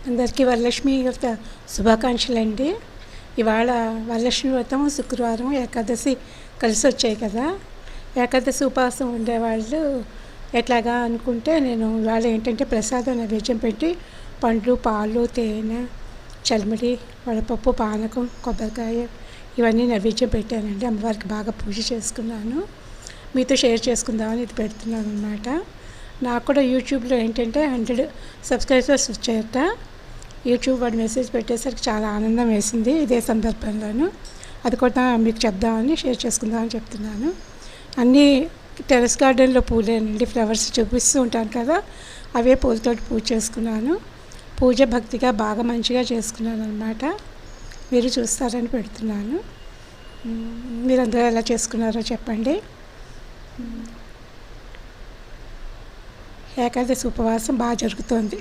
అందరికీ వరలక్ష్మి వ్రత శుభాకాంక్షలండి. ఇవాళ వరలక్ష్మి వ్రతం శుక్రవారం ఏకాదశి కలిసి వచ్చాయి కదా. ఏకాదశి ఉపవాసం ఉండేవాళ్ళు ఎట్లాగా అనుకుంటే నేను ఇవాళ ఏంటంటే ప్రసాదం నైవేద్యం పెట్టి పండ్లు, పాలు, తేనె, చలిమిడి, వడపప్పు, పానకం, కొబ్బరికాయ ఇవన్నీ నైవేద్యం పెట్టానండి. అమ్మవారికి బాగా పూజ చేసుకున్నాను. మీతో షేర్ చేసుకుందామని ఇది పెడుతున్నాను అనమాట. నాకు కూడా యూట్యూబ్లో ఏంటంటే 100 సబ్స్క్రైబర్స్ వచ్చాయట. యూట్యూబ్ వాడు మెసేజ్ పెట్టేసరికి చాలా ఆనందం వేసింది. ఇదే సందర్భంలోను అది కూడా మీకు చెప్దామని షేర్ చేసుకుందామని చెప్తున్నాను. అన్నీ టెర్రస్ గార్డెన్లో పూలేనండి, ఫ్లవర్స్ చూపిస్తూ ఉంటాను కదా, అవే పూలతోటి పూజ చేసుకున్నాను. పూజ భక్తిగా బాగా మంచిగా చేసుకున్నాను అనమాట. మీరు చూస్తారని పెడుతున్నాను. మీరందరూ ఎలా చేసుకున్నారో చెప్పండి. ఏకాదశి ఉపవాసం బాగా జరుగుతోంది.